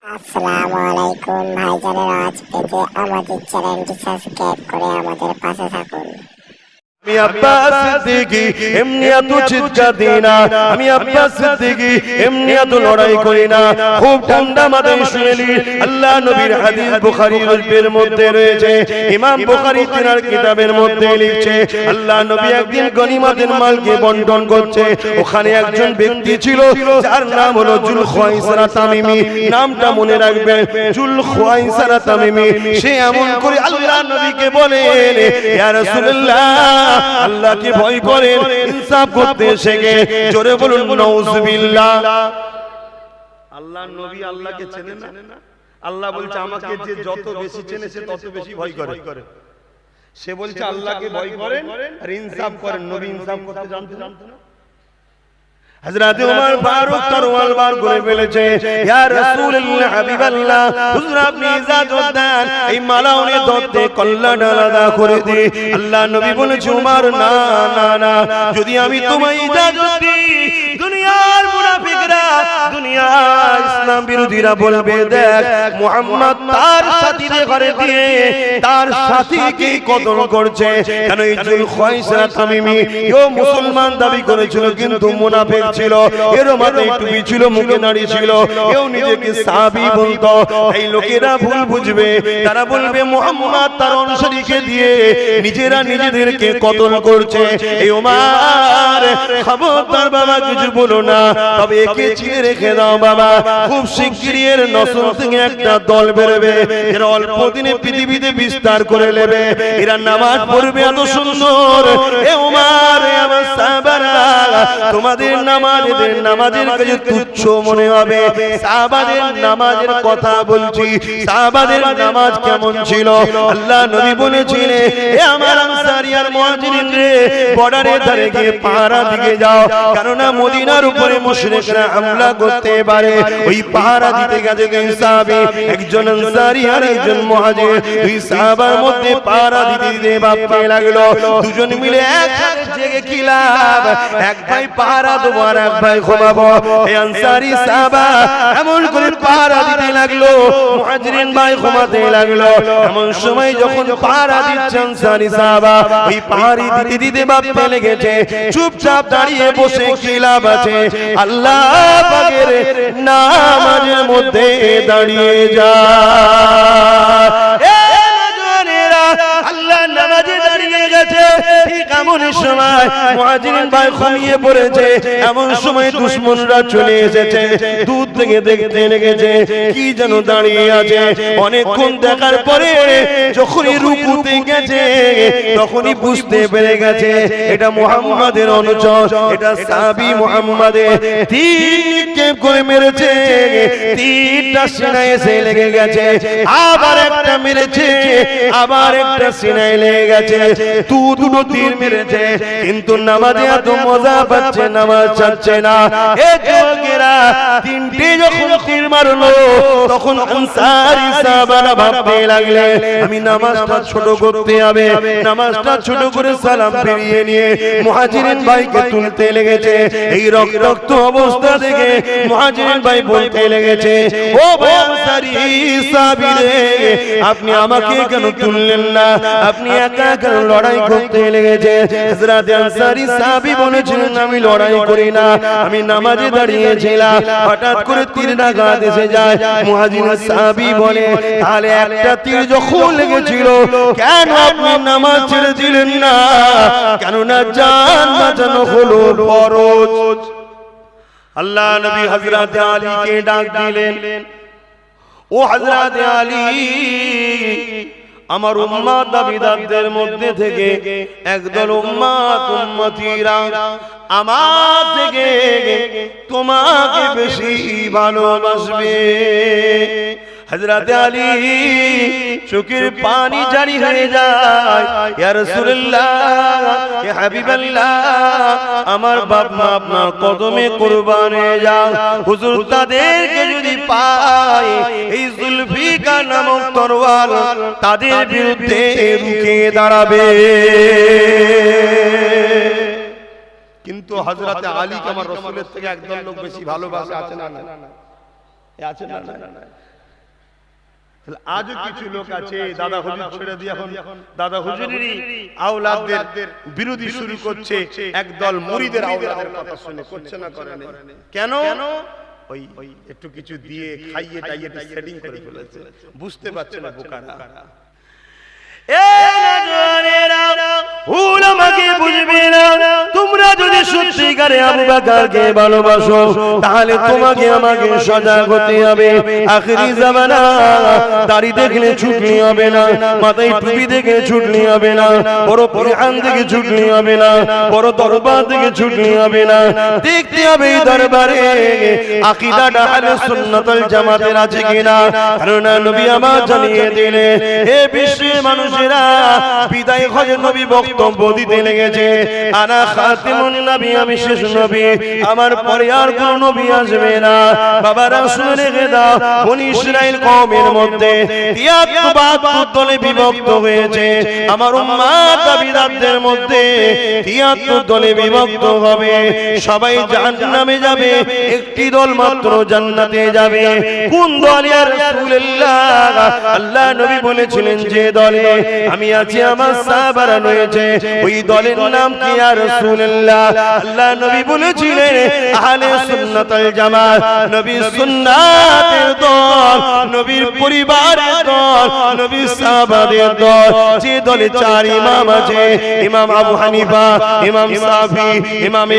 আসসালামু আলাইকুম ভাইজানেরা, আজ পেতে আমাদের চ্যানেলটি সাবস্ক্রাইব করে আমাদের পাশে থাকুন। আমি আব্বাস সিদ্দিকী এমনি এত চিৎকার দিই না, আমি আব্বাস সিদ্দিকী এমনি এত লড়াই করি না। খুব ঠান্ডা মাথায় শুনেলি আল্লাহ নবীর হাদিস বুখারী শরীফের মধ্যে রয়েছে। ইমাম বুখারী তিনার কিতাবের মধ্যে লিখছে, আল্লাহ নবী একদিন গনিমতের মালকে বন্টন করছে। ওখানে একজন ব্যক্তি ছিল যার নাম হলো জুলখাইসারা তামিমি। নামটা মনে রাখবেন, জুলখাইসারা তামিমি। সে এমন করে আল্লাহ নবীকে বলেন, ইয়া রাসূলুল্লাহ, আল্লাহকে ভয় করেন, ইনসাফ করতে শেখে। জোরে বলুন নাউযুবিল্লাহ। আল্লাহর নবী আল্লাহকে চেনে না। আল্লাহ বলছে আমাকে যে যত বেশি চেনে সে তত বেশি ভয় করে। সে বলছে আল্লাহকে ভয় করেন আর ইনসাফ করেন। নবী ইনসাফ করতে জানতো না। হযরত ওমর ফারুক তরওয়াল বার করে ফেলেছে, ইয়া রাসূলুল্লাহ হাবিবাল্লাহ, হুজুর আপনি ইজাজত দেন, এই মালাউনে ধরতে কল্লাটা আলাদা করে দে। আল্লাহ নবী বলেছে, ওমর না না না, যদি আমি তোমায় ইজাজত দিই দুনিয়ার মুনাফিকরা, দুনিয়ার ইসলাম বিরোধীরা বলবে, দেখ মুহাম্মদ তার সাথীদের ঘরে দিয়ে তার সাথীকে কতল করছে। কেন এই জুলখাইসারা তামিমি ও মুসলমান দাবি করেছিল কিন্তু মুনাফিক ছিল। এর মাথায় টুপি ছিল, মুখে দাড়ি ছিল, কেউ নিজেকে সাহাবী বলতো। এই লোকেরা ভুল বুঝবে, তারা বলবে মুহাম্মদ তার অনুসারীকে দিয়ে নিজেরা নিজেদেরকে কতল করছে। এই ওমর খবরদার বাবা, কিছু বলো না, তবে একে চিনে রেখে দাও বাবা। খুব শিগগিরই এর নসল থেকে একটা দল বেরোবে, এরা অল্প দিনে পৃথিবীতে বিস্তার করে নেবে। এরা নামাজ পড়বে এত সুন্দর। এ ওমর, আমার সাহাবারা, তোমাদের নামাজের কাছে তুচ্ছ মনে হবে। সাহাবাদের নামাজের কথা বলছি, সাহাবাদের নামাজ কেমন ছিল আল্লাহ নবী বলেছিলেন, এ আমার আনসারী আর মুহাজিরিন রে, বর্ডারের ধারে গিয়ে পাহারা দিকে যাও, কেননা মদিনার উপরে মুশরিকরা হামলা করতে পারে। ওই পাহারা দিতে গেছে দুই সাহাবী, একজন আনসারী আর একজন মুহাজির। দুই সাহাবার মধ্যে পাহারা দিতে দিতে ভাবতে লাগলো, দুজন মিলে একসাথে জেগে কি লাভ, এক ভাই পাহারা দেবো আর এক ভাই ঘুমাবো। এই আনসারী সাহাবা এমন করে পাহারা দিতে লাগলো, মুহাজিরিন ভাই ঘুমাতে লাগলো। এমন সময় যখন পাহারা দিচ্ছে আনসারী সাহাবা, ওই পাহারা দিতে দিতে ভাবতে লেগেছে, চুপচাপ দাঁড়িয়ে বসে কি লাভ আছে, আল্লাহ পাকের নামাজের মধ্যে দাঁড়িয়ে যা। আল্লাহ নামাজে দাঁড়িয়ে গেছে, ঠিক এমন সময় মুহাজিরিন ভাই ঘুমিয়ে পড়েছে। এমন সময় দুশমনরা চলে এসেছে, দূর থেকে দেখতে লেগেছে কি যেন দাঁড়িয়ে আছে। অনেকক্ষণ দেখার পরে যখনই রুকুতে গেছে, তখনই বুঝতে পেরে গেছে এটা মুহাম্মাদের অনুচর, এটা সাহাবী মুহাম্মাদের। তীর কেপ করে মেরেছে, তীরটা সিনায় এসে লেগে গেছে। আবার একটা মেরেছে, আবার একটা সিনায় লেগে গেছে। দুটো তীর মেরেছে, কিন্তু নামাজে এত মজা পাচ্ছে, নামাজ ছাড়ছে না। এ যুবকেরা, তিনটে যখন তীর মারলো, তখন আনসারী সাহাবারা ভাবতে লাগলে আমি নামাজটা ছোট করতে হবে। নামাজটা ছোট করে সালাম ফিরিয়ে নিয়ে মুহাজিরিন ভাইকে তুলতে লেগেছে। এই রক্তাক্ত অবস্থা দেখে মুহাজিরিন ভাই বলতে লেগেছে, ও ভাই আনসারী সাহাবী রে, আপনি আমাকে কেন তুললেন না, আপনি একা কেন লড়াই করতে লেগেছে? হযরত আনসারী সাহাবী বলেছিলেন, আমি লড়াই করি না, আমি নামাজে দাঁড়িয়েছিলাম, হঠাৎ করে তীরটা আঘাত এসে যায়। মুহাজির সাহাবী বলে, তাহলে একটা তীর যখন লেগেছিল, কেন আপনি নামাজ ছেড়ে দিলেন না? কেননা জান বাঁচানো হলো ফরজ। আল্লাহ নবী হযরত আলীকে ডাক দিলেন, ও হযরত আলী, আমার উম্মত দাবিদারদের মধ্যে থেকে একদল উম্মতীরা আমার থেকে তোমাকে বেশি ভালোবাসবে। হযরত আলী চোখের পানি জারি হয়ে যায়, ইয়া রাসূলুল্লাহ, ইয়া হাবিবাল্লাহ, আমার বাপ মা আপনার কদমে কুরবান হয়ে যান। হুজুর তাদেরকে যদি পায়, এই জুলফিকার নামক তরোয়াল তাদের বিরুদ্ধে রুখে দাঁড়াবে। কিন্তু হযরত আলীকে আমার রাসূলের থেকে একদল লোক বেশি ভালোবাসে, আছে না? আছে না? আজও কিছু লোক আছে দাদা হুজুর ছেড়ে দিয়ে এখন দাদা হুজুরেরই আওলাদদের বিরোধী শুরু করছে, একদল মুরিদের আওলাদের কথা শুনে, করছে না করে না? কেন? ওই একটু কিছু দিয়ে খাইয়ে টাইয়ে সেটিং করে ফেলেছে, বুঝতে পারছে না বোকারা। তোমরা যদি সত্যিকারে আবু বকরকে ভালোবাসো তাহলে তোমাকে আমাকে সজাগ হতে হবে। আখিরি জামানা দাড়ি দেখলে ছুটলি হবে না, মাথায় টুপি দেখে ছুটলি হবে না, বড় কোরআন দেখে ছুটলি হবে না, বড় দরবার দেখে ছুটলি হবে না, দেখতে হবে এই দরবারে আকীদাটা আহলে সুন্নাত ওয়াল জামাতের আছে কিনা। কারণ নবী আমার জানিয়ে দিলেন, হে বিশ্বের মানুষেরা, বিদায় হজে নবী বক্তব্য দিতে লেগেছে, আনা খাতিমুন নবী, আমি শেষ নবী, আমার পরে আর কোন নবী আসবে না। বাবারা শুনে রেখে দাও, বনি ইসরাইল কওমের মধ্যে ৭৩ দলে বিভক্ত হয়েছে। আমার উম্মাত দাবিদারদের মধ্যে ৭৩ দলে বিভক্ত হবে, সবাই জাহান্নামে যাবে, একটি দল মাত্র জান্নাতে যাবে। কোন দল ইয়া রাসূলুল্লাহ? আল্লাহ নবী বলেছিলেন, যে দলে আমি আছি, আমার সাহাবারা রয়েছে, ওই দলের নাম কি ইয়া রাসূলুল্লাহ? আল্লাহ নবী বলেছিলেন, আহলে সুন্নাত ওয়াল জামাত, নবীর সুন্নাতের দল, নবীর পরিবারের দল, নবীর সাহাবাদের দল। যে দলে ৪ ইমাম আছে, ইমাম আবু হানিফা, ইমাম শাফি, ইমাম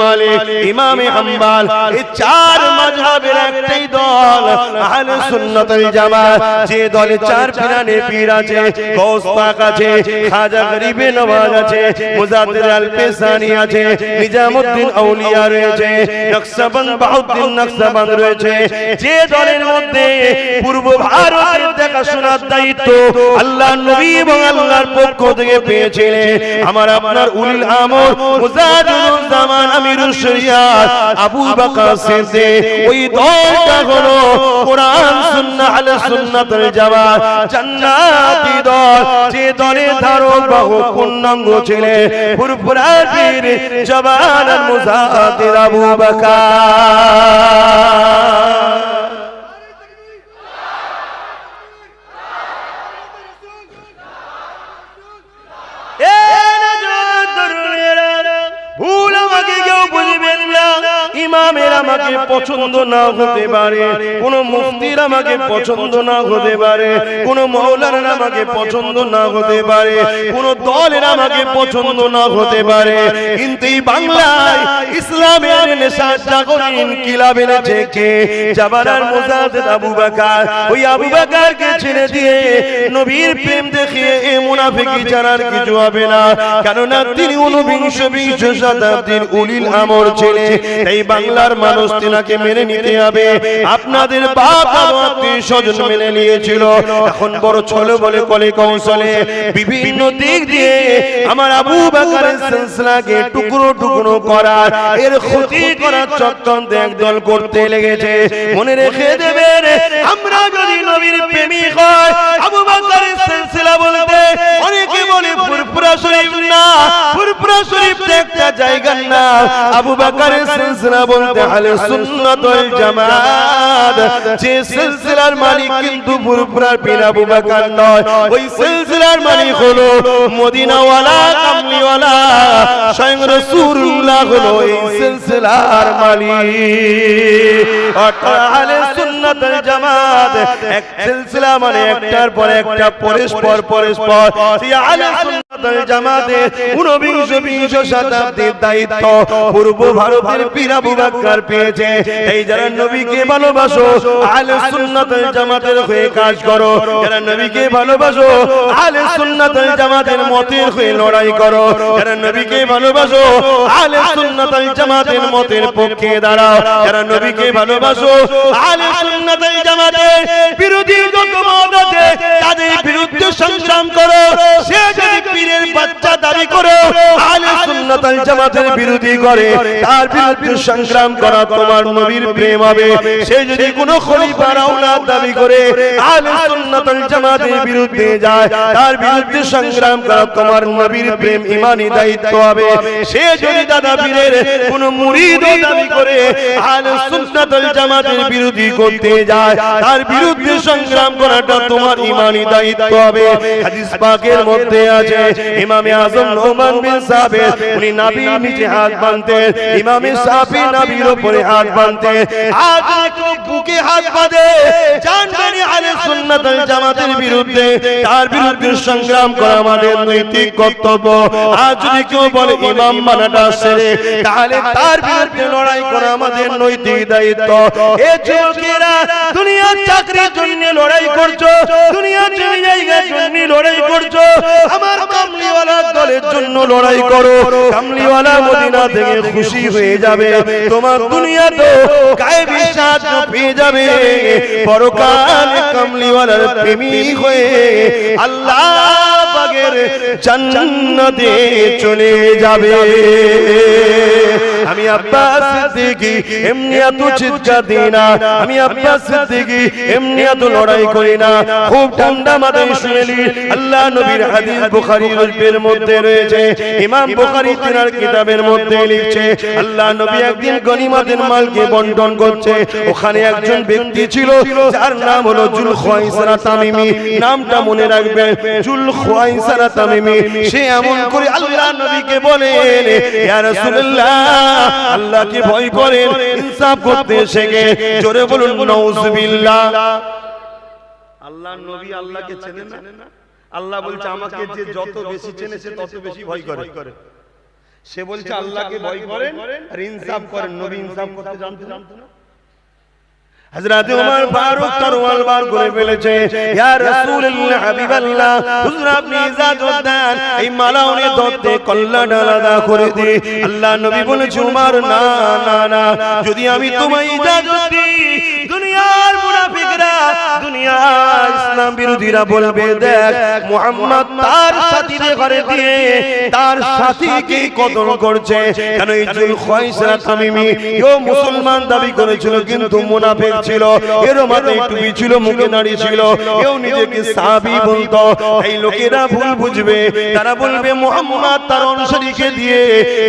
মালিক, ইমাম হাম্বল, এই ৪ মাযহাবের একটাই দল আহলে সুন্নাত ওয়াল জামাত। যে দলে ৪ পীরানে পীর আছে, গৌস পাক আছে, খাজা গরিবে নওয়াজ আছে, মুজাদ্দিদ আল পেসানি আছে, নিজামউদ্দিন আউলিয়া রয়েছে, নকশবন্দ বাউদ্দিন নকশবন্দ রয়েছে। যে দলের মধ্যে পূর্ব ভারতের দেখাশোনার দায়িত্ব আল্লাহ নবী এবং আল্লাহর পক্ষ থেকে পেয়েছিলেন আমার আপনার উলিল আমর মুজাহিদুল জামান আমিরুল শরিয়াত আবু বকর সিদ্দিক, ওই দলটা হলো কোরআন সুন্নাহ আহলে সুন্নাত ওয়াল জামাত জান্নাতি দল। যে দলের ধারক বাহক পূর্ণাঙ্গ ছিলেন ফুরফুরা পীর জবান মুজাহিদ আবু বকর। ভুল আমাকে কেউ বুঝবেন না, ইমামের আমাকে পছন্দ না হতে পারে, কোন মুফতির আমাকে পছন্দ না হতে পারে, কোন মাওলানা আমাকে পছন্দ না হতে পারে, কোন দলের আমাকে পছন্দ না হতে পারে, কিন্তু এই বাংলায় ইসলামের নেশা জাগরণ ইনকিলাব এনেছে কে? জাবারার মুজাহিদ আবু বকর। ওই আবু বকরকে ছেড়ে দিয়ে নবীর প্রেম দেখিয়ে এই মুনাফিকি জানার কিছু হবে না, কেননা তিনি ২৯ শতাব্দীর উলিল আমর ছিলেন। এই বাংলার মানুষ তিনাকে মেনে নিতে হবে। আপনাদের বাপ আত্মীয় স্বজন মেনে নিয়েছিল, এখন বড় ছলে বলে কলে কৌশলে বিভিন্ন দিক দিয়ে আমার আবু বকরের সিলসিলাকে টুকরো টুকরো করার, এর ক্ষতি করার চক্রান্ত একদল করতে লেগেছে। মনে রেখে দেবেন, আমরা যদি নবীর প্রেমিক হয়, আবু বকরের সিলসিলা বলতে অনেকে বলে ফুরফুরা শরীফ না, ফুরফুরা শরীফ একটা জায়গার না, আবু বকরের সিলসিলা বলতে আহলে সুন্নাত ওয়াল জামাত। যে সিলসিলার মালিক কিন্তু ফুরফুরার পীর আবু বকর নয়, ওই সিলসিলার মালিক হলো মদিনাওয়ালা, কামলিওয়ালা, স্বয়ং রাসূলুল্লাহ হলো এই সিলসিলার মালিক। অর্থাৎ আহলে সুন্নাত ওয়াল জামাত এক সিলসিলা, মানে একটার পর একটা পরস্পর পরস্পর। সেই আহলে সুন্নাত ওয়াল জামাতের ২৯ শতাব্দীর দায়িত্ব পূর্ব ভারতের পীর আবু বকর পেয়েছে। এই যারা নবীকে ভালোবাসো, আহলে সুন্নাত ওয়াল জামাতের হয়ে কাজ করো, যারা নবীকে ভালোবাসো, আহলে সুন্নাত ওয়াল জামাতের মতের হয়ে লড়াই করো, যারা নবীকে ভালোবাসো, আহলে সুন্নাত ওয়াল জামাতের মতের পক্ষে দাঁড়াও, যারা নবীকে ভালোবাসো, আহলে সুন্নাত ওয়াল জামাতের বিরোধী যত মত আছে তাদের বিরুদ্ধে সংগ্রাম করো। সে যদি পীরের বাচ্চা দাবি করো, আহলে সুন্নাত সুন্নাতুল জামাতের বিরোধী করে তার বিরুদ্ধে সংগ্রাম করা তোমার নবীর প্রেম হবে। সে যদি কোনো খলিফার আওলাদ দাবি করে আহলে সুন্নাতুল জামাতের বিরুদ্ধে যায় তার বিরুদ্ধে সংগ্রাম করা তোমার নবীর প্রেম ঈমানি দায়িত্ব হবে। সে যদি দাদা পীরের কোনো মুরিদ দাবি করে আহলে সুন্নাতুল জামাতের বিরোধী করতে যায় তার বিরুদ্ধে সংগ্রাম করাটা তোমার ঈমানি দায়িত্ব হবে। হাদিস পাকের মধ্যে আছে ইমামে আযম নোমান বিন সাবিত উনি নবীর নিচে হাত বাঁধতেন, ইমামে শাফি নবীর উপরে হাত বাঁধতেন। আজ কেউ বুকে হাত বাঁধে জানবেন আহলে সুন্নাতুল জামাতের বিরুদ্ধে তার বিরুদ্ধে সংগ্রাম করা আমাদের নৈতিক কর্তব্য। আজ যদি কেউ বলে ইমাম মানাটা সেরে তাহলে তার বিরুদ্ধে লড়াই করা আমাদের নৈতিক দায়িত্ব। এই যুবকেরা দুনিয়ার চাকরির জন্য লড়াই করছো, দুনিয়ার জমি জায়গার জন্য লড়াই করছো, আমার কামলিওয়ালা দলের জন্য লড়াই করো। কামলিওয়ালা মদিনা থেকে খুশি হয়ে যাবে, তোমার দুনিয়া তো গায়েবী সাহায্য পেয়ে যাবে, পরকালে কামলিওয়ালার প্রেমিক হয়ে আল্লাহ পাকের জান্নাতে চলে যাবে। আমি আব্বাস সিদ্দিকী এমনি এত চিৎকার দিই না, আমি আব্বাস সিদ্দিকী এমনি এত লড়াই করি না। খুব ঠান্ডা মাথায় শুনেলি আল্লাহ নবীর হাদিস বুখারী শরীফের মধ্যে রয়েছে। ইমাম বুখারী তিনার কিতাবের মধ্যে লিখছে আল্লাহ নবী একদিন গনিমতের মালকে বন্টন করছে। ওখানে একজন ব্যক্তি ছিল যার নাম হলো জুলখাইসারা তামিমি। নামটা মনে রাখবেন, জুলখাইসারা তামিমি। সে এমন করে আল্লাহ নবীকে বলেন, ইয়া রাসূলুল্লাহ আল্লাহকে ভয় করেন, ইনসাফ করতে শেখে। জোরে বলুন নাউজুবিল্লাহ। আল্লাহর নবী আল্লাহকে চেনেন না? আল্লাহ বলছে আমাকে যে যত বেশি চেনে সে তত বেশি ভয় করে। সে বলছে আল্লাহকে ভয় করেন আর ইনসাফ করেন। নবী ইনসাফ করতে জানতো না? হযরত ওমর ফারুক তরওয়াল বার করে ফেলেছে, ইয়া রাসূলুল্লাহ হাবিবাল্লাহ হুজুর আপনি ইজাজত দেন এই মালাউনি ধরতে কল্লাটা আলাদা করে দে। আল্লাহ নবী বলেছে ওমর না না না, যদি আমি তোমায় ইজাজত দিই দুনিয়ার মুনাফিকরা দুনিয়ার ইসলাম বিরোধীরা বলবে দেখ মুহাম্মদ তার সাথীদের ঘরে দিয়ে তার সাথীকে কতল করছে। কেন এই জুলখাইসারা তামিমি ও মুসলমান দাবি করেছিল কিন্তু মুনাফিক ছিল, এর মাথায় টুপি ছিল, মুখে দাড়ি ছিল, এও নিজেকে সাহাবী বলতো। এই লোকেরা ভুল বুঝবে, তারা বলবে মুহাম্মদ তার অনুসারীকে দিয়ে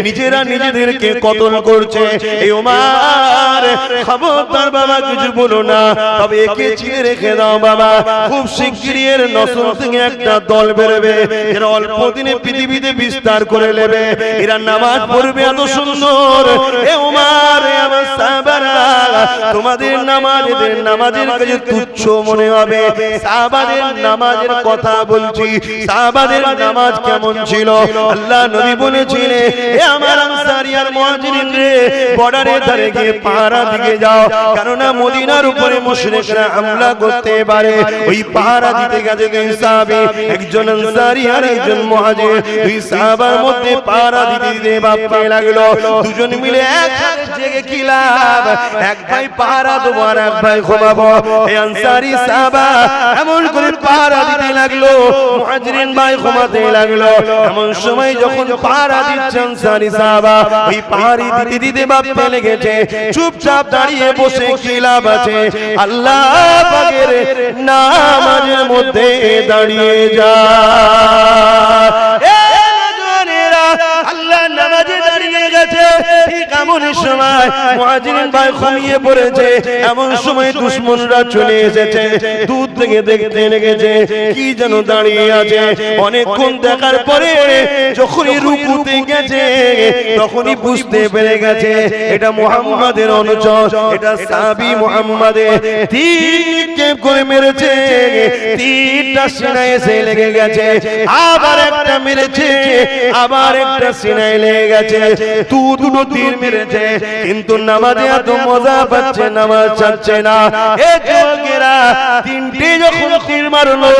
নিজেরা নিজেদেরকে কতল করছে। এই ওমর খবরদার বাবা কিছু বলো না, তবে একে চিনে রেখে দাও বাবা, খুব শিগগিরই এর নসল থেকে একটা দল বেরোবে, এরা অল্প দিনে পৃথিবীতে বিস্তার করে নেবে। এরা নামাজ পড়বে এত সুন্দর। এ ওমর আমার সাহাবারা তোমাদের নামাজের কাছে তুচ্ছ মনে হবে। সাহাবাদের নামাজের কথা বলছি, সাহাবাদের নামাজ কেমন ছিল আল্লাহ নবী বলেছিলেন, এ আমার আনসারী আর মুহাজিরিন রে বর্ডারের ধারে গিয়ে পাহারা দিকে যাও, কেননা মদিনার উপরে মুশরিকরা হামলা করতে পারে। ওই পাহারা দিতে গেছে দুই সাহাবী, একজন আনসারী আর একজন মুহাজির। দুই সাহাবার মধ্যে পাহারা দিতে দিতে ভাবতে লাগলো দুজন মিলে একসাথে জেগে কি লাভ, এক ভাই পাহারা দেবো আর এক ভাই ঘুমাবো। এই আনসারী সাহাবা এমন করে পাহারা দিতে লাগলো, মুহাজিরিন ভাই ঘুমাতে লাগলো। এমন সময় যখন পাহারা দিচ্ছে আনসারী সাহাবা ওই পাহাড়ি দিতে দিতে ভাবতে লেগেছে চুপচাপ দাঁড়িয়ে বসে কি লাভ আছে, আল্লাহ পাকের নামাজের মধ্যে দাঁড়িয়ে যা। আল্লাহ নামাজে দাঁড়িয়ে গেছে, ঠিক এমন সময় মুহাজিরিন ভাই ঘুমিয়ে পড়েছে। এমন সময় দুশমনরা চলে এসেছে, দূর থেকে দেখতে লেগেছে কি যেন দাঁড়িয়ে আছে। অনেকক্ষণ দেখার পরে যখনই রুকুতে গেছে তখনই বুঝতে পেরে গেছে এটা মুহাম্মাদের অনুচর, এটা সাহাবী মুহাম্মাদের। তীর কেপ করে মেরেছে, তীরটা সিনায় এসে লেগে গেছে, আবার একটা মেরেছে, আবার একটা সিনায় লেগে গেছে। দুটো তীর মেরেছে কিন্তু নামাজে এত মজা পাচ্ছে, নামাজ ছাড়ছে না। এ যুবকেরা তিনটে যখন তীর মারলো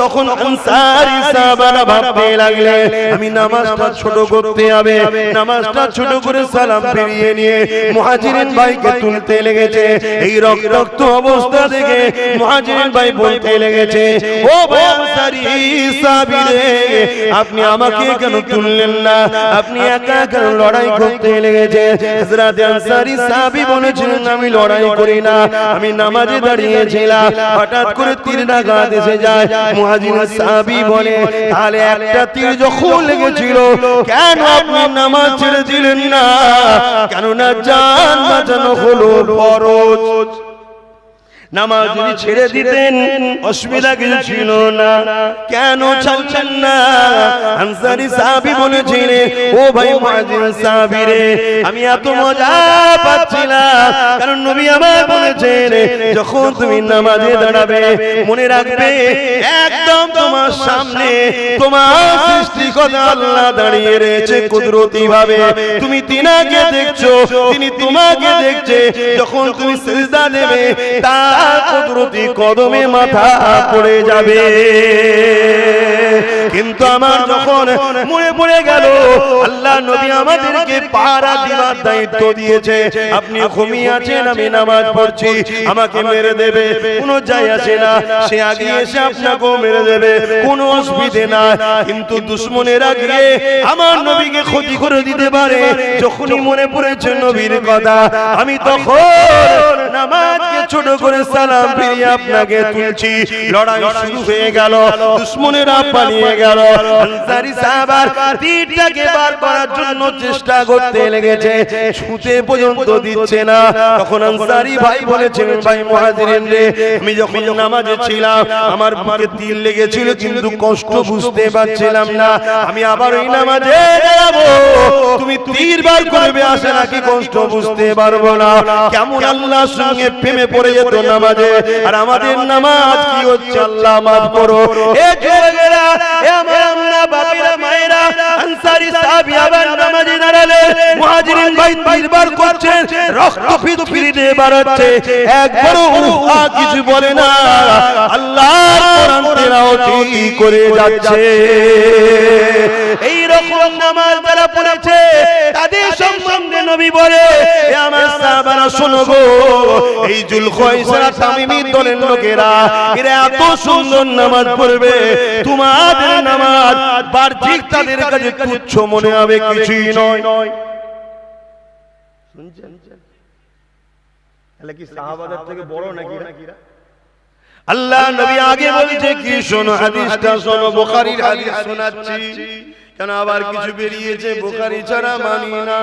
তখন আনসারী সাহাবারা ভাবতে লাগলেন আমি নামাজটা ছোট করতে হবে নামাজটা ছোট করে সালাম ফিরিয়ে নিয়ে মুহাজিরিন ভাইকে তুলতে লেগেছে এই রক্তাক্ত অবস্থা দেখে মুহাজিরিন ভাই বলতে লেগেছে ও ভাই আনসারী সাহাবী রে আপনি আমাকে কেন তুললেন না আপনি একা কেন লড়াই করতে লেগেছে হযরত আনসারী সাহাবী বলেছিলেন আমি লড়াই করি না আমি নামাজে দাঁড়িয়েছিলাম হঠাৎ করে তীরটা এসে যায় মুহাজিরিন সাহাবী বলে তাহলে একটা তীর যখন লেগেছিল কেন আপনি নামাজ ছেড়ে দিলেন না কেন না জান বাঁচানো হলো ফরজ নামাজ যদি ছেড়ে দিতেন অসুবিধা কিছু ছিল না কেন ছাড়ছেন না আনসারী সাহাবী বলেছিলেন ও ভাই মুহাজির সাহাবী রে আমি এত মজা পাচ্ছিলাম কারণ নবী আমার বলেছেন যখন তুমি নামাজে দাঁড়াবে মনে রাখবে একদম তোমার সামনে তোমার সৃষ্টিকর্তা আল্লাহ দাঁড়িয়ে রয়েছে কুদরতি ভাবে তুমি তিনাকে দেখছো তিনি তোমাকে দেখছে যখন তুমি সিজদা দেবে তার কুদরতি কদমে মাথা পড়ে যাবে কিন্তু আমার যখন মনে পড়ে গেল আল্লাহ নবী আমাদেরকে পাহারা দিবার দায়িত্ব দিয়েছে আপনি ঘুমিয়ে আছেন আমি নামাজ পড়ছি আমাকে মেরে দেবে কোনো যায় আসে না সে আগে এসে আপনাকেও মেরে দেবে কোনো অসুবিধে না কিন্তু দুশমনেরা গিয়ে আমার নবীকে ক্ষতি করে দিতে পারে যখনই মনে পড়েছে নবীর কথা আমি তখন নামাজকে ছোট করে সালাম ফিরিয়ে আপনাকে তুলছি লড়াই শুরু হয়ে গেল দুশমনেরা পালিয়ে গেল আনসারী সাহাবার তীরটাকে বার করার জন্য চেষ্টা করতে লেগেছে ছুঁতে পর্যন্ত দিচ্ছে না তখন আনসারী ভাই বলেছিলেন ভাই মুহাজিরিন রে আমি যখন নামাজে ছিলাম আমার বুকে তীর লেগেছিল কিন্তু কষ্ট বুঝতে পারছিলাম না আমি আবার এই নামাজে দাঁড়াবো তুমি তীর বার করবে আসে নাকি কষ্ট বুঝতে পারবো না কেমন আল্লাহর সঙ্গে প্রেমে পড়ে যেত নামাজে আর আমাদের নামাজ কি হচ্ছে আল্লাহ মাফ করো এ যুবকেরা এ আমার আম্মা বাবারা মায়েরা আনসারী সাহাবী আবার নামাজে দাঁড়ালে মুহাজিরিন ভাই তীর বার করছেন রক্ত ফিরে বাড়াচ্ছে একবারও উহা কিছু বলে না আল্লাহর কোরআন তেলাওয়াত করে যাচ্ছে এই রকম নামাজ যারা পড়েছে তাদের সম্বন্ধে নবী বলে এ আমার সাহাবারা শোনো গো এই জুলখাইসা তামিমি দলের লোকেরা এরা এত সুন্দর নামাজ পড়বে তোমাদের নামাজ বাহ্যিক তাদের কাছে তুচ্ছ মনে হবে কিছুই নয় শুনছেন তাহলে কি সাহাবাদের থেকে বড় নাকি আল্লাহ নবী আগে বলেছে কি শোনো হাদিসটা শোনো বুখারীর হাদিস শোনাচ্ছি কেন আবার কিছু বেরিয়েছে বুখারী ছাড়া মানি না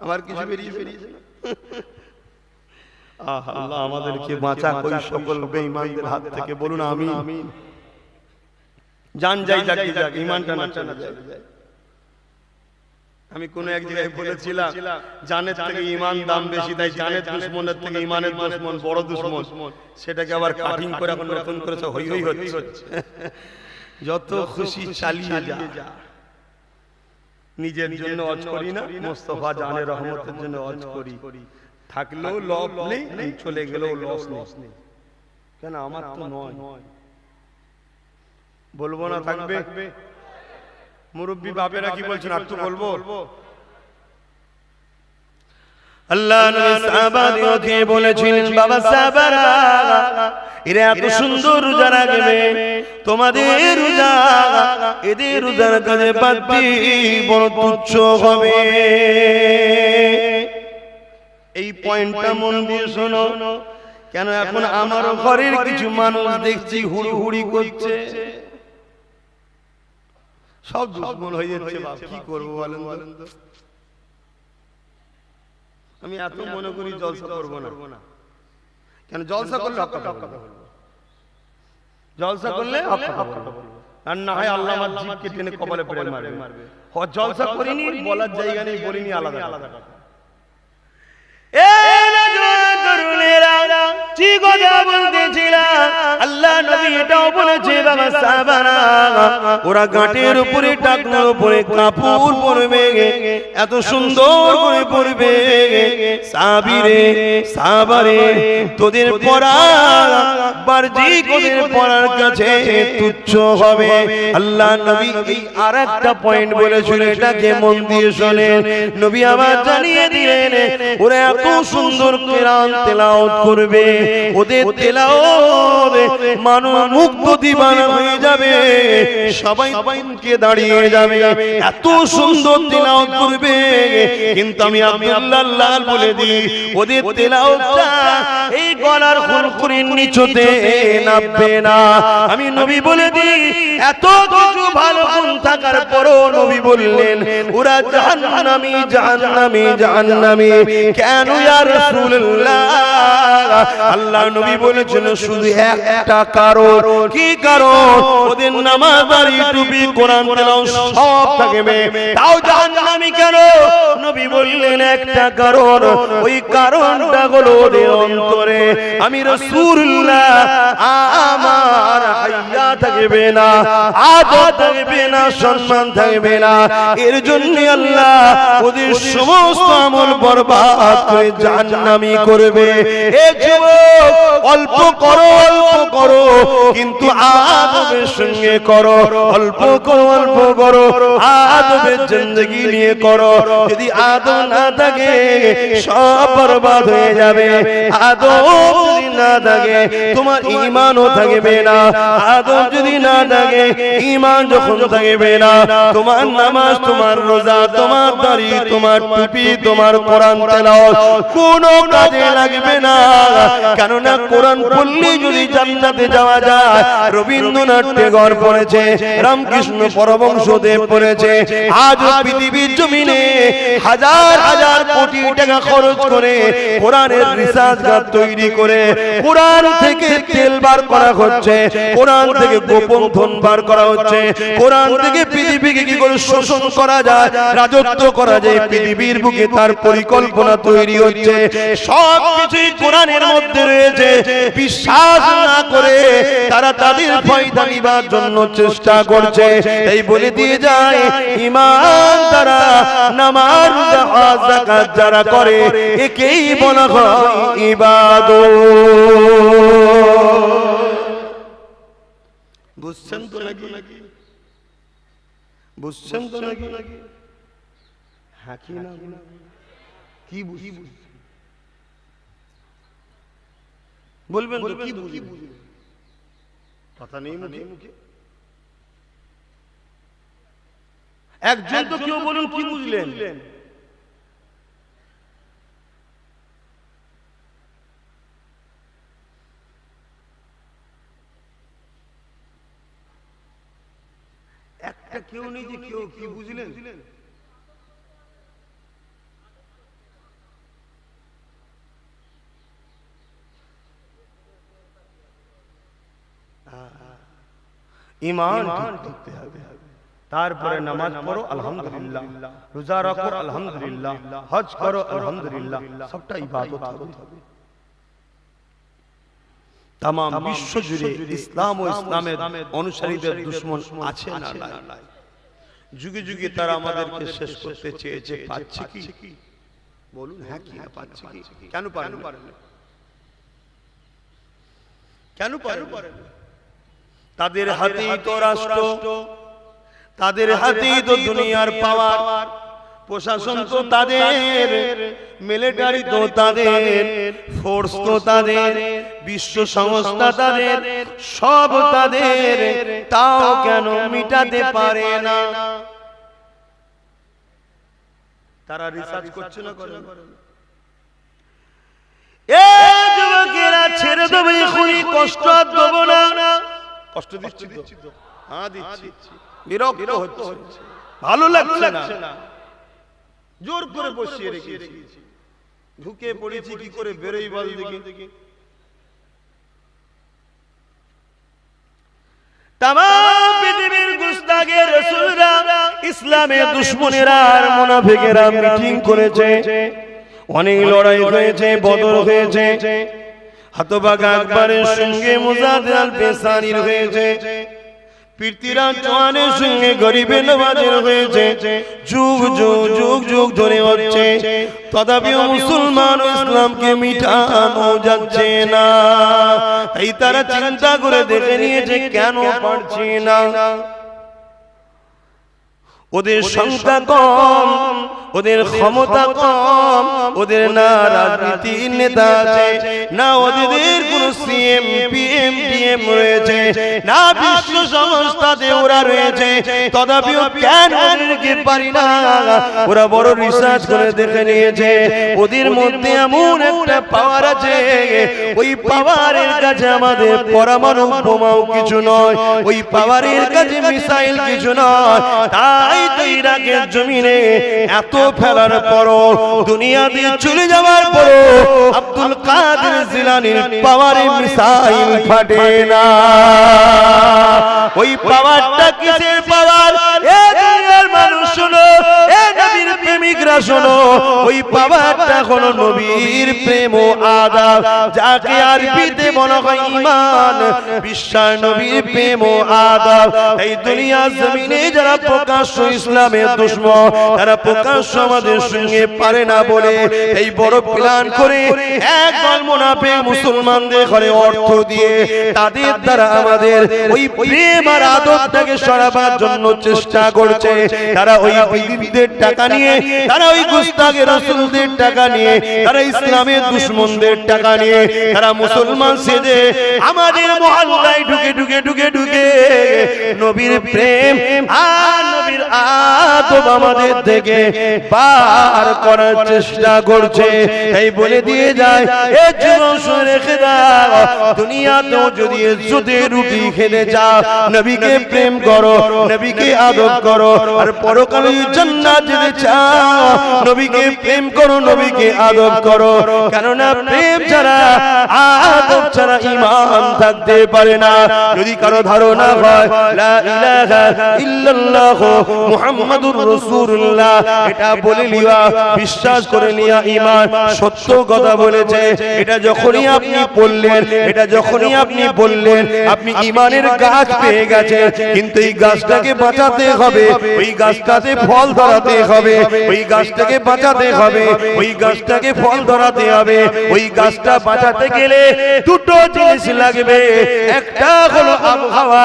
আবার কিছু বেরিয়েছে আল্লাহ আমাদেরকে বাঁচা কই সকল বেঈমানদের হাত থেকে বলুন আমিন জান যাই যাকে যাক ঈমানটা না চলে যায় আমি কোন এক জায়গায় বলেছিলাম জানের থেকে ঈমান দাম বেশি তাই জানের দুশমনের থেকে ঈমানের দুশমন বড় দুশমন সেটাকে আবার কাটিং করে এখন নতুন করে হই হই হচ্ছে যত খুশি চালিয়ে যা নিজের জন্য ওয়াজ করি না মুস্তাফা জানের রহমতের জন্য ওয়াজ করি থাকলেও লস নেই চলে গেলেও লস নেই কেন আমার তো নয় বলবো না থাকবে মুরব্বী বাপেরা কি বলছেন আর তো বলবো আল্লাহ নবী সাহাবাদেরকে বলেছিলেন বাবা সাহাবারা এরা এত সুন্দর রোজা রাখবে তোমাদের রোজা এদের রোজার কাছে বাড়তি বড় তুচ্ছ হবে এই পয়েন্টটা মন দিয়ে শোনো কেন এখন আমার ঘরের কিছু মানুষ দেখছি হুড়ি করছে সব দুশ্মন হয়ে যাচ্ছে বাপ কি করবো বলেন তো আমি এত মনে করি জলসা করবো না কেন জলসা করলে হক কথা বলবো জলসা করলে হক কথা বলবো আর না হয় আল্লাহ আমার জিভকে টেনে কপালে পড়ে মারবে জলসা করিনি বলার জায়গা নেই বলিনি আলাদা আলাদা কথা আল্লাহ নবী এটাও বলেছে বাবা সাহাবারা ওরা গাঁটের উপরে টাকনোর উপরে কাপড় পরবে এত সুন্দর করে পরবে সাহাবীরে সাহাবারে তোদের পরা বাহ্যিক ওদের পড়ার কাছে তুচ্ছ হবে। আল্লাহ নবী এই আরেকটা পয়েন্ট বলেছিল, এটাকে মন দিয়ে শোনেন। নবী আবার জানিয়ে দিলেন ওরা এত সুন্দর কোরআন তেলাওয়াত করবে, ওদের তেলাওয়াত মানুষ মুগ্ধ দিবানা হয়ে যাবে, সবাই বাইনকে দাঁড়িয়ে যাবে, এত সুন্দর তেলাওয়াত করবে। কিন্তু আমি আব্দুল্লাহ লাল বলে দিই, ওদের তেলাওয়াতটা এই গলার খুরখুরির নিচতে নামবে না। আমি নবী বলে দিই, এত কিছু ভালো গুণ থাকার পরও নবী বললেন ওরা জাহান্নামী জাহান্নামী জাহান্নামী। কেন ইয়া রাসূলুল্লাহ? আল্লাহ নবী বলেছেন শুধু একটা কারণ। কি কারণ? ওদের নামাজ দাড়ি টুপি কোরআন তেলাওয়াত সব থাকবে, তাও জাহান্নামী কেন? নবী বললেন একটা কারণ, ওই কারণটা হলো ওদের অন্তরে আমি রাসূলুল্লাহ আমার হায়া থাকবে না, আদব থাকবে না, সম্মান থাকবে না। এর জন্য আল্লাহ ওদের সমস্ত আমল বরবাদ করে জাহান্নামী করবে। এ যুবক, অল্প করো অল্প করো, কিন্তু আদবের সঙ্গে করো। অল্প করো অল্প করো, আদবের জিন্দেগি নিয়ে করো। যদি আদব না থাকে সব বরবাদ হয়ে যাবে। আদব যদি না থাকে তোমার ঈমানও থাকবে না। আদব যদি না থাকে, ঈমান যখন থাকবে না, তোমার নামাজ, তোমার রোজা, তোমার দাড়ি, তোমার টুপি, তোমার কোরআন তেলাওয়াত কোনো কাজে লাগবে না। কেননা কোরআন পড়লে যদি জান্নাতে যাওয়া যায়, রবীন্দ্রনাথ ঠাকুর পড়েছে, রামকৃষ্ণ পরমহংসদেব পড়েছে। আজ পৃথিবীর জমিনে হাজার হাজার কোটি টাকা খরচ করে কোরআনের রিসার্চগার তৈরি করে কোরআন থেকে তেল বার করা হচ্ছে, কোরআন থেকে গোপন ধন বার করা হচ্ছে, কোরআন থেকে পৃথিবীকে কি করে শোষণ করা যায়, রাজত্ব করা যায় পৃথিবীর বুকে তার পরিকল্পনা তৈরি হচ্ছে। সব কিছুই কোরআনের মধ্যে রয়েছে। বিশ্বাস না করে তারা তাদের ফায়দা নিবার জন্য চেষ্টা করছে। এই বলে দিয়ে যায়, ঈমান তারা নামাজ যাকাত যারা করে একেই বলা হয় ইবাদত। বুঝছেন তো নাকি? বুঝছেন তো নাকি? হ্যাঁ কি না? কি বুঝি? বলবেন তো কি বুঝি? কথা নেই মুখে। একজন তো কেউ বলুন কি বুঝলেন? একটা কেউ নেই যে কেউ কি বুঝলেন? ঈমান করতে হবে, তারপরে নামাজ পড়ো আলহামদুলিল্লাহ, রোজা রাখো আলহামদুলিল্লাহ, হজ করো আলহামদুলিল্লাহ, সবটা ইবাদত হবে। তাম বিশ্ব জুড়ে ইসলাম ও ইসলামের অনুসারীদের দুশমন আছে না নাই? যুগে যুগে তারা আমাদেরকে শেষ করতে চেয়েছে, পাচ্ছে কি? বলুন হ্যাঁ কি পাচ্ছে কি? কেন পারে? কেন পারে? তাদের হাতেই তো রাষ্ট্র, তাদের হাতেই তো দুনিয়ার পাওয়ার, প্রশাসন তো তাদের, মিলিটারি তো তাদের, ফোর্স তো তাদের, বিশ্ব সংস্থা তাদের, সব তাদের, তাও কেন মিটাতে পারে না? তারা রিসার্চ করছে না করে? এ যুবকেরা ছেড়ে দেবে, এখনই কষ্ট দেব না। কষ্ট দিচ্ছি তো? হ্যাঁ দিচ্ছি। বিরক্ত হচ্ছে, ভালো লাগছে না, জোর করে বসিয়ে রেখেছি, ঢুকে পড়েছি, কি করে বেরোই বল দেখি। তামাম পৃথিবীর গুস্তাখে রাসূলরা, ইসলামের দুশমনেরা আর মুনাফিকেরা মিটিং করেছে, অনেক লড়াই হয়েছে, বদর হয়েছে, হতভাগা আকবরের সঙ্গে মুজাহিদ আল পেসানির হয়েছে। পৃথিবীর জওয়ানের সঙ্গে গরিবের নওয়াজের হয়েছে, যুগ যুগ যুগ যুগ ধরে হচ্ছে, তথাপিও মুসলমান ইসলামকে মিটানো যাচ্ছে না। এই তারা চিন্তা করে দেখে নিয়েছে কেন পারছে না। ওদের সংখ্যা কম, ওদের ক্ষমতা কম, ওদের না রাজনীতির নেতা আছে, না ওদের কোন সিএম পিএম ডিএম রয়েছে, না বিশ্ব সংস্থাতে ওরা রয়েছে, তথাপিও কেন ওদেরকে পারি না। ওরা বড় রিসার্চ করে দেখে নিয়েছে ওদের মধ্যে এমন একটা পাওয়ার আছে, ওই পাওয়ারের কাছে আমাদের পরমাণু বোমাও কিছু নয়, ওই পাওয়ারের কাছে মিসাইল কিছু নয়। তাই তো ইরাকের জমিনে এত ফেলার পরও, দুনিয়া দিয়ে চলে যাওয়ার পরও আব্দুল কাদের জিলানীর পাওয়ারে মিসাইল ফাটে না। ওই পাওয়ারটা কিসের পাওয়ার? এ দুনিয়ার মানুষ শোনো, এ নবীর প্রেমিকরা শোনো, ওই পাওয়ারটা হলো নবীর প্রেম ও আদব, যাকে আরবিতে বলা হয় ঈমান। বিশ্বাস নবীর প্রেম ও আদব। এই দুনিয়ার জমিনে যারা প্রকাশ্য ইসলামের দুশমন, তারা প্রকাশ্য আমাদের সঙ্গে পারে না বলে এই বড় প্ল্যান করে একদল মুনাফিক মুসলমানদের ঘরে অর্থ দিয়ে তাদের দ্বারা আমাদের ওই প্রেম আর আদবটাকে সরাবার জন্য চেষ্টা করছে। তারা ওই বিধের টাকা নিয়ে, তারা ওই গুস্তাখে রাসূলদের টাকা নিয়ে, তারা ইসলামের দুশমনদের টাকা নিয়ে, তারা মুসলমান সেজে আমাদের মহল্লায় ঢুকে ঢুকে ঢুকে ঢুকে নবীর প্রেম আর নবীর আদব আমাদের থেকে বার করার চেষ্টা করছে। এই বলে দিয়ে যায়, এ জীবন শুনে রেখে দাও, দুনিয়াতেও যদি ইজ্জতের রুটি খেতে চাও, নবীকে প্রেম করো, নবীকে আদব করো, আর পরকালে জান্নাত যেতে চাও, নবীকে প্রেম করো, নবীকে আদব করো। কেননা প্রেম ছাড়া, আদব ছাড়া ঈমান থাকতে পারে না। যদি কারো ধারণা হয় লা ইলাহা ইল্লাল্লাহ মুহাম্মাদুর রাসূলুল্লাহ, এটা বলে লিয়া, বিশ্বাস করে লিয়া ঈমান, সত্য কথা বলেছে, এটা যখনই আপনি পড়লেন, এটা যখনই আপনি বললেন, আপনি ঈমানের গাছ পেয়ে গেছেন। কিন্তু এই গাছটাকে বাঁচাতে হবে, ওই গাছটাতে ফল ধরাতে হবে, ওই গাছটাকে বাঁচাতে হবে, ওই গাছটাকে ফল ধরাতে হবে। ওই গাছটা বাঁচাতে গেলে দুটো জিনিস লাগবে, একটা হলো আবহাওয়া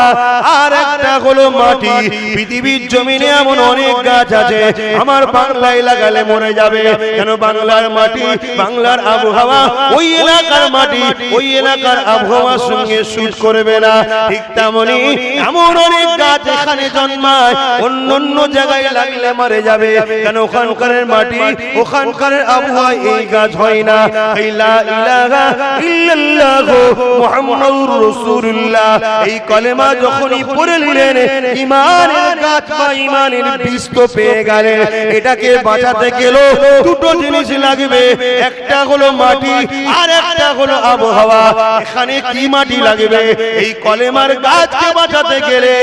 আর একটা হলো মাটি। পৃথিবীর জমিনে এমন অনেক গাছ আছে, আমার বাংলায় লাগালে মরে যাবে, কেন বাংলার মাটি, বাংলার আবহাওয়া ওই এলাকার মাটি, ওই এলাকার আবহাওয়ার সঙ্গে শুট করবে না। ঠিক তেমনি এমন অনেক গাছ এখানে জন্মায়, অন্য অন্য জায়গায় লাগলে মরে যাবে, কেন ওখানকার মাটি, ওখানকার আবহাওয়া এই গাছ হয় না। লা ইলাহা ইল্লাল্লাহ মুহাম্মাদুর রাসূলুল্লাহ, এই কলেমা যখনই পড়ে নিলেন, ঈমানের গাছ বা ঈমানের বীজ তো পেয়ে গেলেন। এটাকে বাঁচাতে গেল দুটো জিনিস লাগবে, একটা হলো মাটি আর একটা হলো আবহাওয়া। এখানে কি মাটি লাগবে? এই কলেমার গাছকে বাঁচাতে গেলে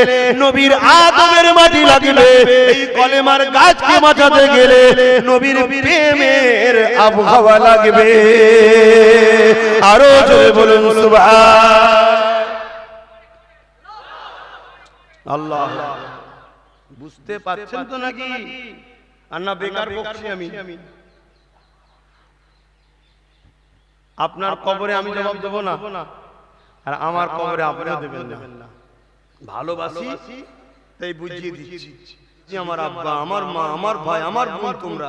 নবীর আদবের মাটি লাগবে, এই কলেমার গাছকে বাঁচাতে গেলে নবীর প্রেমের আবহাওয়া লাগবে। আরো জোরে বলুন সুবহানাল্লাহ। বুঝতে পারছেন তো নাকি? আর না বেকার বকছি আমি? আপনার কবরে আমি জবাব দেব না, আর আমার কবরে আপনিও দেবেন না। ভালোবাসি তাই বুঝিয়ে দিচ্ছি যে আমার আব্বা, আমার মা, আমার ভাই, আমার বোন তোমরা,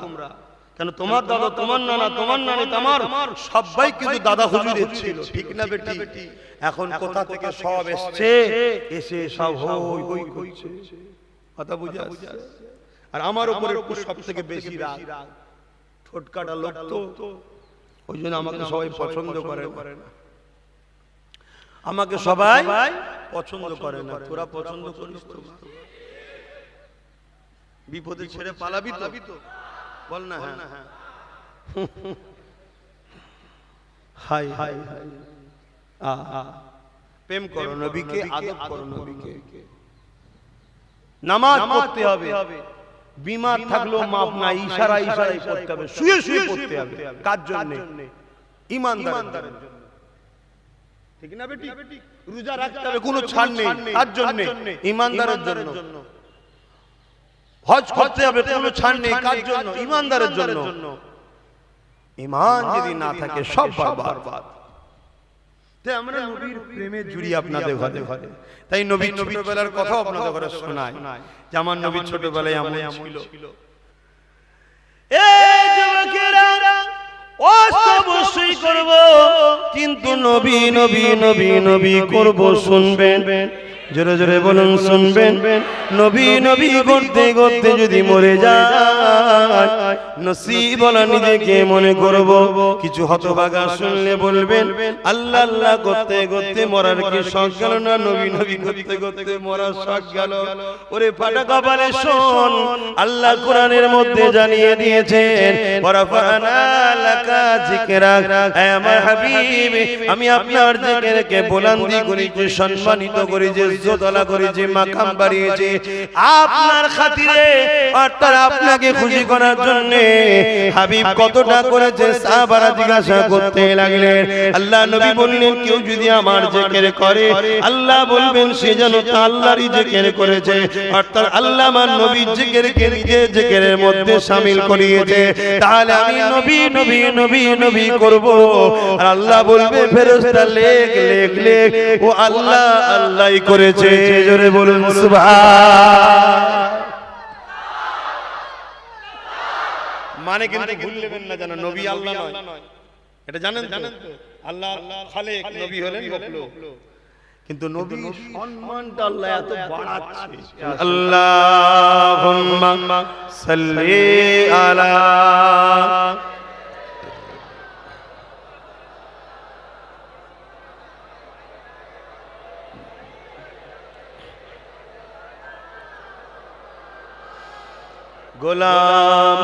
কেন তোমার দাদা, তোমার নানা, তোমার নানি, তোমার সবাই কিন্তু দাদা হুজুরের ছিল, ঠিক না বেটি? এখন কোথা থেকে সব এসছে, এসে সব হই হই করছে, কথা বুঝে আসছে। আর আমার উপরে সব থেকে বেশি রাগ, ঠোটকাটা লোক তো, ওই জন্য আমাকে সবাই পছন্দ করে না, আমাকে সবাই পছন্দ করে না। তোরা পছন্দ করিস তো? বিপদে ছেড়ে পালাবি তো? বল না। হ্যাঁ, হাই হাই, প্রেম করো নবীকে, আদব করো নবীকে। নামাজ পড়তে হবে, বিমার থাকলেও মাপ নাই, ইশারায় ইশারায় পড়তে হবে, শুয়ে শুয়ে পড়তে হবে। কার জন্য? ঈমানদারের জন্য। ঠিক না বেটি? রোজা রাখতে হবে, কোনো ছাড় নেই। তার জন্য ঈমানদারের জন্য। হজ করতে হবে, কোনো ছাড় নেই। কার জন্য? ঈমানদারের জন্য। ঈমান যদি না থাকে সব বরবাদ। তাই আমরা নবীর প্রেমে জুড়ি আপনাদের ঘরে ঘরে। তাই নবী ছোটবেলার কথা আপনাদের ঘরে শোনায় যে আমার নবী ছোটবেলায় এমন ছিল। এই যুবকেরা অবশ্যই করব, কিন্তু নবী নবী নবী নবী করব, শুনবেন? জোরে জোরে বলুন, শুনবেন? নবী নবী করতে করতে যদি মরে যায়, নসিব বলা নিজেকে মনে করব। কিছু হতভাগা শুনলে বলবেন আল্লাহ আল্লাহ করতে করতে মরার কি শখ গেল না? নবী নবী করতে করতে মরার শখ গেল? ওরে ফাটা কপালে শোন, আল্লাহ কোরআনের মধ্যে জানিয়ে দিয়েছেন ওয়ারাফানা লাকা যিকরাক। হে আমার হাবিব, আমি আপনার জিকিরকে বুলন্দি করেছি, সম্মানিত করেছি, ইজ্জতওয়ালা করেছি, মাকাম বাড়িয়েছি আপনার খাতিরে, অর্থাৎ আপনাকে খুশি করার জন্য। হাবিব কতটা করেছে সাহাবারা জিজ্ঞাসা করতে লাগলেন। আল্লাহ নবী বললেন কেউ যদি আমার জিকির করে আল্লাহ বলবেন সে যেন আল্লাহরই জিকির করেছে, অর্থাৎ আল্লাহ আমার নবীর জিকিরকে নিজের জিকিরের মধ্যে শামিল করিয়েছে। তাহলে আমি নবী নবী নবী নবী করব, আর আল্লাহ বলবে ফেরেশতা লেখ লেখ লেখ, ও আল্লাহ আল্লাহই করেছে। জোরে বলুন সুবহান। মানে কিন্তু ভুল নেবেন না, জানো নবী আল্লাহ নয়, এটা জানেন তো? আল্লাহ খালেক, নবী হলেন মখলুক। কিন্তু নবী সম্মানটা আল্লাহ এত বাড়াচ্ছে। আল্লাহুম্মা সাল্লি আলা गुलाम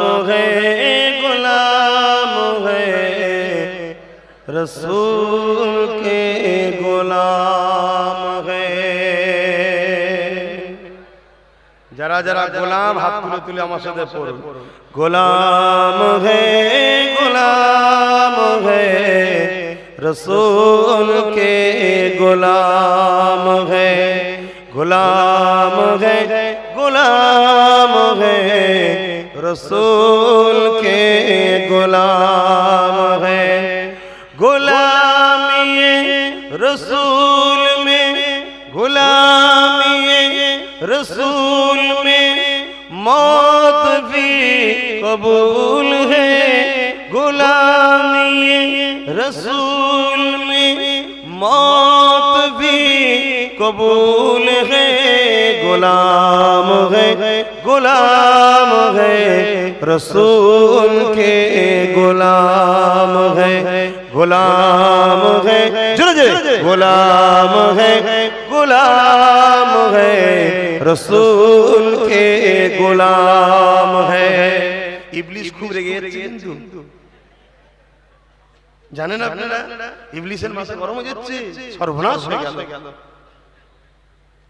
है रसूल के गुलाम है। जरा जरा गुलाम हाथ तुले तुले আমার সাথে পড়ুন। गुलाम है रसूल के गुलाम है। गुलाम है रसूल के गुलाम है। गुलामी रसूल में, गुलामी रसूल में मौत भी कबूल है। गुलामी रसूल में मौत भी कबूल है। गुलाम है रसूल के गुलाम है। गुलाम है गुलाम है रसूल के गुलाम है। ইবলিস খুব রেগে যাচ্ছে কিন্তু জানেন আপনারা, ইবলিসের মাথা গরম হয়ে যাচ্ছে, সর্বনাশ হয়ে গেল।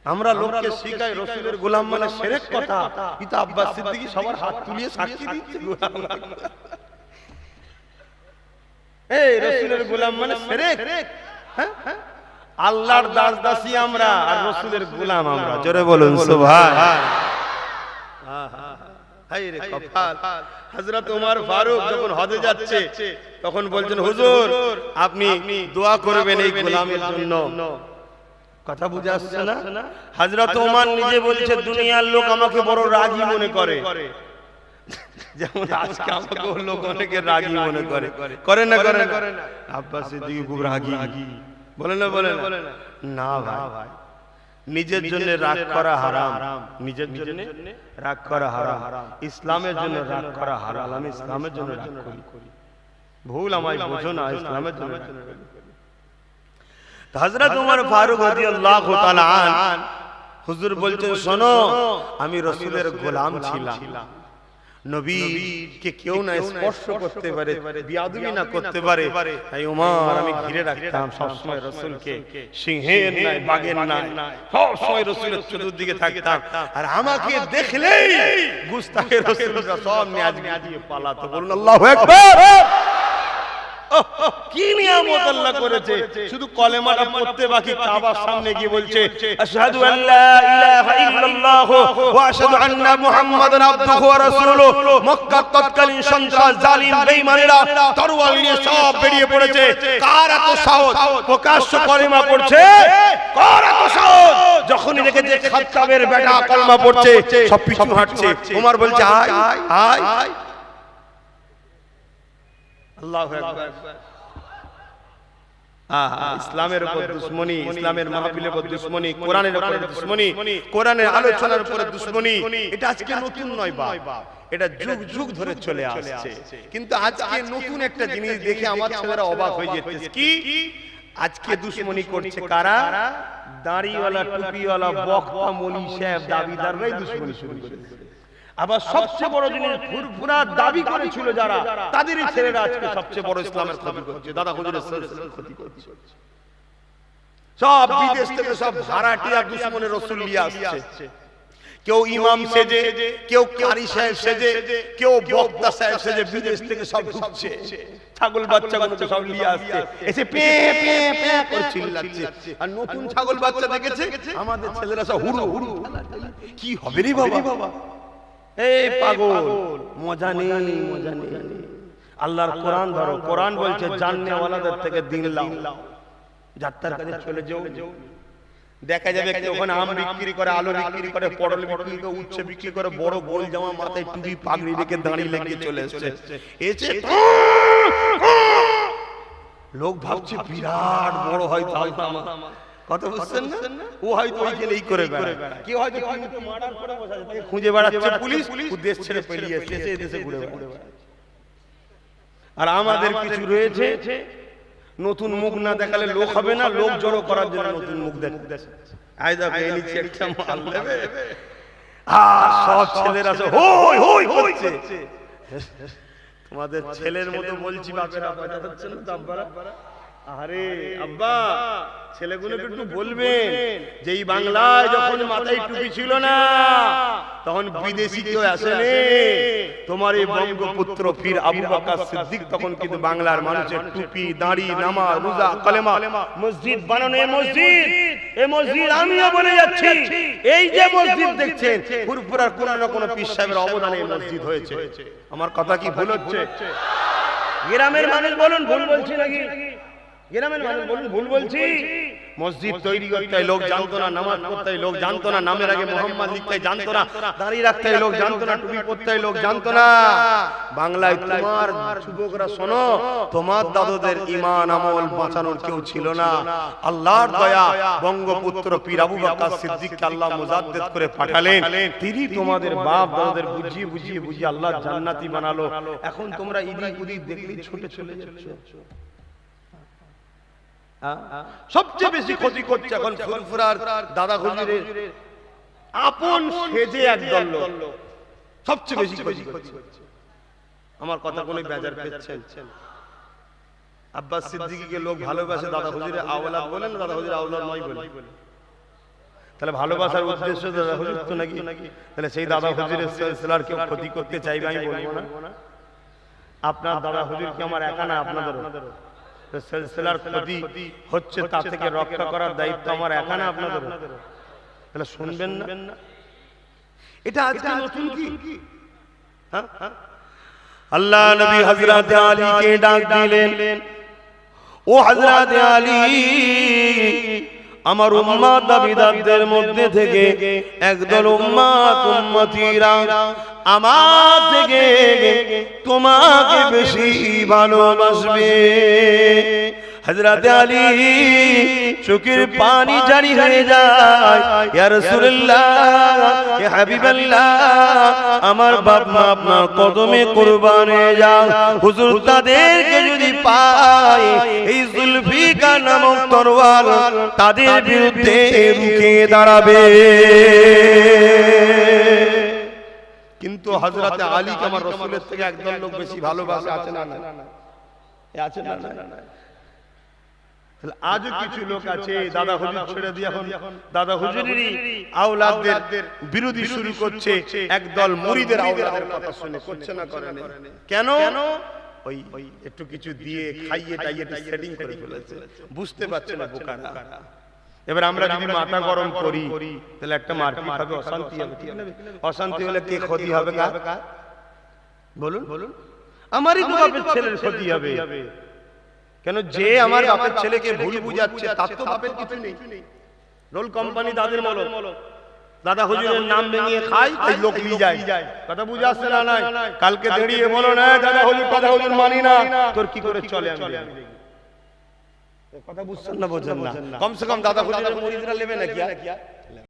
আমরা লোককে শিখাই রাসূলের গোলাম মানে শিরক কথা, পিতা আব্বাস সিদ্দিকী সবার হাত তুলিয়ে সাক্ষী দিচ্ছে গোলাম। এই রাসূলের গোলাম মানে শিরক, হ্যাঁ আল্লাহর দাস দাসী আমরা, আর রাসূলের গোলাম আমরা। জোরে বলুন সুবহান। হায় রে কপাল। হযরত ওমর ফারুক যখন হজে যাচ্ছে তখন বলছেন হুজুর আপনি দোয়া করবেন এই গোলামের জন্য। কথা বুঝে আসছে না? হযরত ওমর নিজে বলছে দুনিয়ার লোক আমাকে বড় রাগী মনে করে, যেমন আজকে আমাকে লোক অনেকে রাগী মনে করে। করে না? আব্বাস সিদ্দিকী খুব রাগী, বলে না? না ভাই, নিজের জন্য রাগ করা হারাম, নিজের জন্য রাগ করা হারাম, ইসলামের জন্য রাগ করা হালাল। আমি ইসলামের জন্য রাগ করি, ভুল আমায় বোঝো না, ইসলামের জন্য রাগ করি। হযরত ওমর ফারুক রাদিয়াল্লাহু তাআলা আন হুজুর বলছেন শোনো, আমি রাসূলের গোলাম ছিলাম, নবীকে কেউ না স্পর্শ করতে পারে, বিয়াদবি না করতে পারে। তাই ওমর আমি ঘিরে রাখতাম সবসময় রাসূলকে, সিংহের নাই বাঘের নাই, সবসময় রাসূলের চতুর্দিকে থাকতাম। আর আমাকে দেখলেই গুস্তাখে রাসূলরা সব নিয়ে আজকে পালাতো। বলুন আল্লাহু আকবার। কি নিয়ামত আল্লাহ করেছে, শুধু কলেমাটা পড়তে বাকি, কাবার সামনে গিয়ে বলছে আশহাদু আল্লা ইলাহা ইল্লাল্লাহ ওয়া আশহাদু আন্না মুহাম্মাদান আবদুহু ওয়া রাসূলুহু। মক্কার তৎকালীন সন্ত্রাস জালিম বেঈমানেরা তরোয়াল নিয়ে সব বেরিয়ে পড়েছে। কার এত সাহস প্রকাশ্য কলেমা পড়ছে, কার এত সাহস? যখনই দেখেছে খাত্তাবের বেটা কলেমা পড়ছে সব পিছু হাঁটছে। ওমর বলছে আয় আয় আয়। আল্লাহু আকবার। ইসলামের উপর দুশমনি, ইসলামের মাহফিলের উপর দুশমনি, কোরআনের উপর দুশমনি, কোরআনের আলোচনার উপর দুশমনি, এটা আজকে নতুন নয় বাপ, এটা যুগ যুগ ধরে চলে আসছে। কিন্তু আজকে নতুন একটা জিনিস দেখে আমার ছেলেরা অবাক হয়ে যেতেছে। কি আজকে দুশমনি করছে কারা? দাড়িওয়ালা, টুপিওয়ালা, বক্তা, মৌলভী সাহেব, দাবিদাররাই দুশমনি শুরু করেছে। আবার সবচেয়ে বড় জিনিস ফুরফুরা দাবি করেছিল যারা, তাদেরই ছেলেরা আজকে সবচেয়ে বড় ইসলামের ক্ষতি করছে, দাদা হুজুরের ক্ষতি করছে। সব বিদেশ থেকে সব ভাড়াটিয়া দুশমনের রাসূল নিয়ে আসছে। কেউ ইমাম সেজে, কেউ কারি সাহেব সেজে, কেউ বক্তা সাহেব সেজে বিদেশ থেকে সব ঢুকছে। ছাগল বাচ্চাগুলোকে সব নিয়ে আসছে, এসে পে পে পে করে চিল্লাচ্ছে। আর নতুন ছাগল বাচ্চা দেখেছে আমাদের ছেলেরা সব হুড়ু হুড়ু। কি হবে রে বাবা? এই পাগল, মজা নেই, মজা নেই। আল্লাহর কোরআন ধরো, কোরআন বলছে জাননে ওয়ালাদের থেকে দিন লাও, যাত্রার কাছে চলে যাও। দেখা যাবে কেউ ওখানে আম বিক্রি করে, আলু বিক্রি করে, পটল বিক্রি করে, উচ্ছে বিক্রি করে, বড় গোল জামা, মাথায় টুপি পাগড়ি রেখে দাঁড়িয়ে লেগে চলে এসেছে। লোক ভাবছে বিরাট বড় হয়তো আলতামা, কত বুঝছেন না? ও হয়তো ওই গেলেই করে বেড়ায়, কেউ হয়তো মার্ডার করে বসে আছে, তাকে খুঁজে বেড়াচ্ছে পুলিশ, ও দেশ ছেড়ে পালিয়ে এসে দেশে ঘুরে বেড়ায়। আর আমাদের কিছু রয়েছে নতুন মুখ না দেখালে লোক হবে না, লোক জড়ো করার জন্য নতুন মুখ দেখাচ্ছে। আই দেখো এই নিচে একটা মাল দেবে, আর সব ছেলেরা হই হই করছে। তোমাদের ছেলের মতো বলছি, বাপেরা বাজা হচ্ছে না তো আব্বারা? আরে আব্বা, ছেলেগুলোকে একটু বলবেন যে এই বাংলায় যখন মাথায় টুপি ছিল না তখন বিদেশি কেউ আসেনি। তোমার এই বঙ্গপুত্র ফির আবু বকর সিদ্দিক তখন কিন্তু বাংলার মানুষের টুপি, দাড়ি, নামাজ, রোজা, কালেমা, মসজিদ বানানো। এই মসজিদ আমিও বলে যাচ্ছি, এই যে মসজিদ দেখছেন ফুরফুরার কোন না কোন পীর সাহেবের অবদানে এই মসজিদ হয়েছে। আমার কথা কি ভুল হচ্ছে? গ্রামের মানুষ বলুন ভুল বলছি নাকি? গ্রামের মানুষ বলুন ভুল বলছি? মসজিদ তৈরি করতে লোক জানতো না, নামাজ পড়তে লোক জানতো না, নামের আগে মোহাম্মদ লিখতে জানতো না, দাঁড়িয়ে রাখতে লোক জানতো না, টুপি পরতে লোক জানতো না। বাংলায় তোমার যুবকরা শোনো, তোমার দাদুদের ঈমান আমল বাঁচানোর কেউ ছিল না। আল্লাহর দয়া, বঙ্গপুত্র পীর আবু বকর সিদ্দিককে আল্লাহ মুজাদ্দিদ করে পাঠালেন। তিনি তোমাদের বাপ দাদাদের বুঝিয়ে বুঝিয়ে বুঝিয়ে আল্লাহ জান্নাতি বানালো। এখন তোমরা ইদিক উদিক দেখলেই ছুটে চলে যাচ্ছ। সবচেয়ে বেশি ক্ষতি করছে এখন ফুরফুরার দাদা হুজুরের আপন সেজে একদল লোক সবচেয়ে বেশি ক্ষতি করছে। আমার কথা কোনো বেজার পেচ্ছেন? আব্বাস সিদ্দিকীকে লোক ভালোবাসে, দাদা হুজুরের আওলাদ বলেন, দাদা হুজুরের আওলাদ নয় বলে। তাহলে ভালোবাসার উদ্দেশ্য দাদা হুজুর তো নাকি? তাহলে সেই দাদা হুজুরের সিলসিলার কেউ ক্ষতি করতে চাইবে আমি বলবো না। আপনার দাদা হুজুর কি আমার একা না, আপনাদেরও? সিলসিলার ক্ষতি হচ্ছে, তা থেকে রক্ষা করার দায়িত্ব আমার একা না, আপনাদের? তাহলে শুনবেন না? এটা আজকে নতুন কি? আল্লাহ নবী হযরত আলীকে ডাক দিলেন, ও হযরত আলী, আমার উম্মত দাবিদারদের মধ্যে থেকে একদল উম্মতিরা আমার থেকে তোমাকে বেশি ভালোবাসবে। হযরত আলী চোখের পানি জারি হয়ে যায়, ইয়া রাসূলুল্লাহ, ইয়া হাবিবাল্লাহ, আমার বাপ মা আপনার কদমে কুরবান হয়ে যান। হুজুর তাদেরকে যদি পায়, এই জুলফিকার নামক তরোয়াল তাদের বিরুদ্ধে রুখে দাঁড়াবে। কিন্তু হযরত আলীকে আমার রাসূলের থেকে একদল লোক বেশি ভালোবাসে, আছে না? আছে না? আজও কিছু লোক আছে দাদা হুজুর ছেড়ে দিয়ে এখন দাদা হুজুরেরই আওলাদদের বিরোধী শুরু করছে। একদল মুরিদের আওলাদের কথা শুনে করছে না, করে না। কেন? ওই একটু কিছু দিয়ে খাইয়ে টাইয়ে সেটিং করে ফেলেছে, বুঝতে পারছে না বোকারা। এবার আমরা যদি মাথা গরম করি তাহলে একটা মারপিট হবে, অশান্তি হবে, ঠিক না? অশান্তি হলে কে ক্ষতি হবে কার? বলুন বলুন, আমারই তো বাপের ছেলের ক্ষতি হবে। কেন যে আমার বাপের ছেলেকে ভুল বুঝাচ্ছে তার তো বাপের কিছু নেই। রোল কোম্পানি দাদের মলো, দাদা হুজুরের নাম ভেঙে খায় তাই লোক নিয়ে যায়। কথা বুঝে আসছে না? নাই কালকে দাঁড়িয়ে বলো না দাদা হুজুর, দাদা হুজুর মানি না, তোর কি করে চলে? আমি কথা বুঝছেন না, বোঝেন না? কমসে কম দাদা হুজুরের মুরিদরা নেবে নাকি?